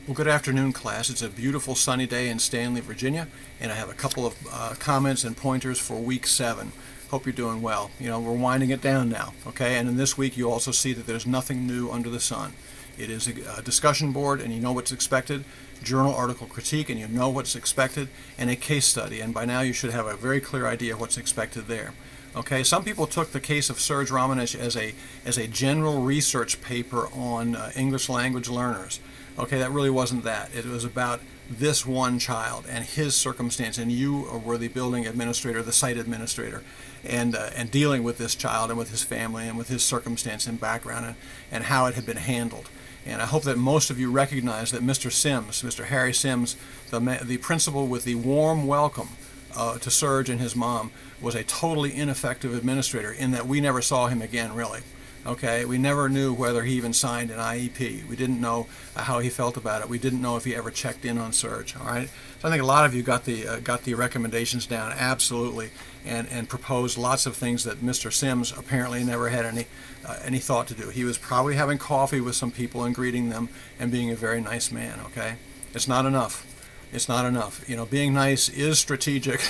Well, good afternoon, class. It's a beautiful sunny day in Stanley, Virginia, and I have a couple of comments and pointers for week 7. Hope you're doing well. You know, we're winding it down now, okay? And in this week, you also see that there's nothing new under the sun. It is a discussion board, and you know what's expected, journal article critique, and you know what's expected, and a case study. And by now, you should have a very clear idea of what's expected there. Okay, some people took the case of Serge Ramanujan as a general research paper on English language learners. Okay, that really wasn't that. It was about this one child and his circumstance, and you were the building administrator, the site administrator, and dealing with this child and with his family and with his circumstance and background and how it had been handled. And I hope that most of you recognize that Mr. Sims, Mr. Harry Sims, the principal with the warm welcome to Serge and his mom, was a totally ineffective administrator in that we never saw him again, really. Okay, we never knew whether he even signed an IEP. We didn't know how he felt about it. We didn't know if he ever checked in on Serge. All right, so I think a lot of you got the recommendations down absolutely, and proposed lots of things that Mr. Sims apparently never had any thought to do. He was probably having coffee with some people and greeting them and being a very nice man. Okay, it's not enough. It's not enough. You know, being nice is strategic.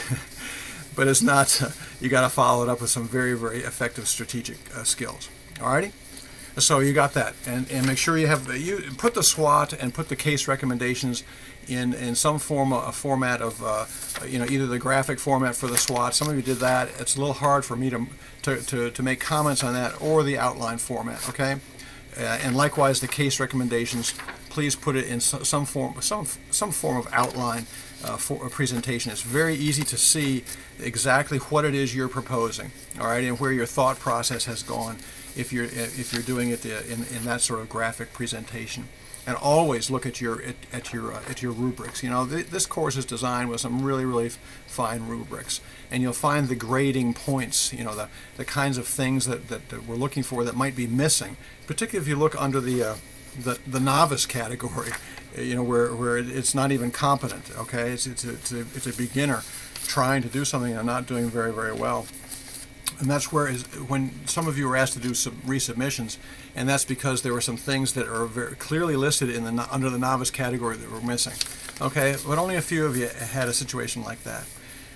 But it's not, you got to follow it up with some very, very effective strategic skills. Alrighty? So you got that. And make sure you put the SWOT and put the case recommendations in some format of, either the graphic format for the SWOT. Some of you did that. It's a little hard for me to make comments on that, or the outline format, okay? And likewise, the case recommendations, please put it in some form of outline for a presentation. It's very easy to see exactly what it is you're proposing, all right, and where your thought process has gone if you're doing it in that sort of graphic presentation. And always look at your rubrics. You know, this course is designed with some really, really fine rubrics, and you'll find the grading points. You know, the kinds of things that we're looking for that might be missing, particularly if you look under the novice category. You know, where it's not even competent. Okay, it's a beginner trying to do something and not doing very, very well. And that's when some of you were asked to do some resubmissions, and that's because there were some things that are very clearly listed under the novice category that were missing. Okay, but only a few of you had a situation like that.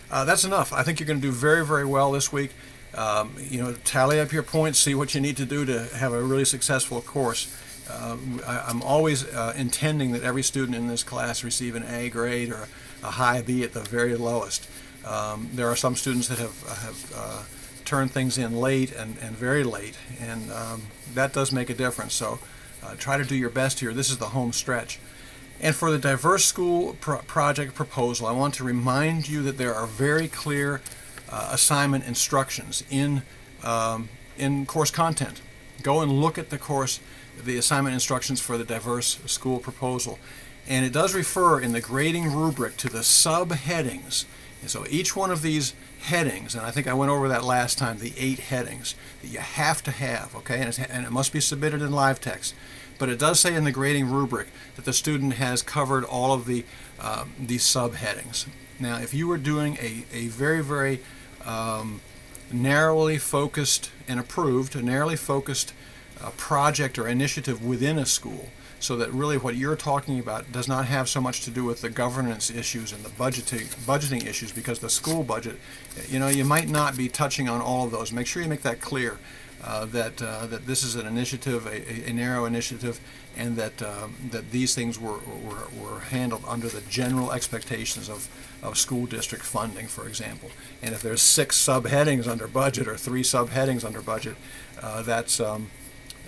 That's enough. I think you're going to do very, very well this week. Tally up your points, see what you need to do to have a really successful course. I'm always intending that every student in this class receive an A grade or a high B at the very lowest. There are some students that have turned things in late and very late, and that does make a difference. So try to do your best here. This is the home stretch. And for the diverse school project proposal, I want to remind you that there are very clear assignment instructions in course content. Go and look at the assignment instructions for the diverse school proposal. And it does refer in the grading rubric to the subheadings. And so each one of these headings, and I think I went over that last time, the 8 headings that you have to have, okay, and it must be submitted in live text. But it does say in the grading rubric that the student has covered all of these subheadings. Now, if you were doing a very, very narrowly focused and approved, a narrowly focused project or initiative within a school, so that really what you're talking about does not have so much to do with the governance issues and the budgeting issues, because the school budget, you might not be touching on all of those. Make sure you make that clear, that this is an initiative, a narrow initiative, and that these things were handled under the general expectations of school district funding, for example. And if there's 6 subheadings under budget or 3 subheadings under budget, that's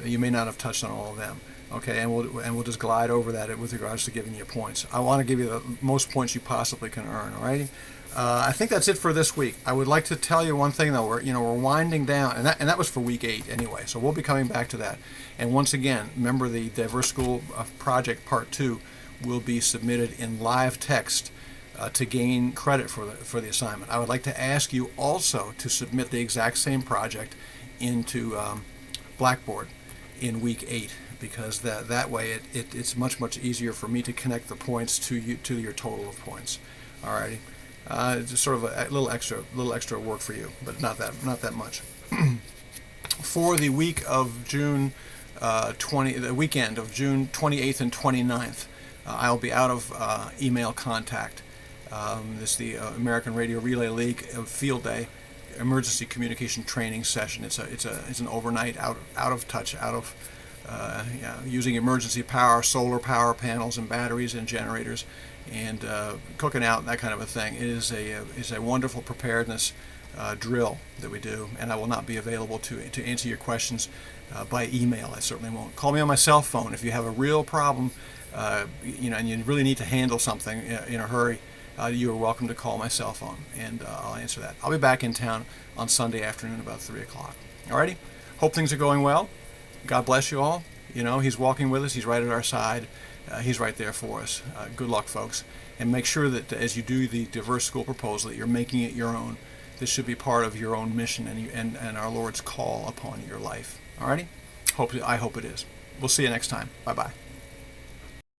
you may not have touched on all of them. Okay, and we'll just glide over that with regards to giving you points. I want to give you the most points you possibly can earn. All right. I think that's it for this week. I would like to tell you one thing though. We're winding down, and that was for week 8 anyway. So we'll be coming back to that. And once again, remember the diverse school project part 2 will be submitted in live text to gain credit for the assignment. I would like to ask you also to submit the exact same project into Blackboard in week 8. Because that way it's much easier for me to connect the points to your total of points. Alrighty, it's sort of a little extra work for you, but not that much. For the week of June the weekend of June 28th and 29th, I'll be out of email contact. This is the American Radio Relay League Field Day emergency communication training session. It's an overnight out of touch, using emergency power, solar power panels and batteries and generators, and cooking out, that kind of a thing. It is a wonderful preparedness drill that we do, and I will not be available to answer your questions by email. I certainly won't. Call me on my cell phone if you have a real problem, and you really need to handle something in a hurry. You are welcome to call my cell phone, and I'll answer that. I'll be back in town on Sunday afternoon about 3 o'clock. Alrighty? Hope things are going well. God bless you all. He's walking with us. He's right at our side. He's right there for us. Good luck, folks. And make sure that as you do the diverse school proposal, that you're making it your own. This should be part of your own mission and our Lord's call upon your life. Alrighty? I hope it is. We'll see you next time. Bye-bye.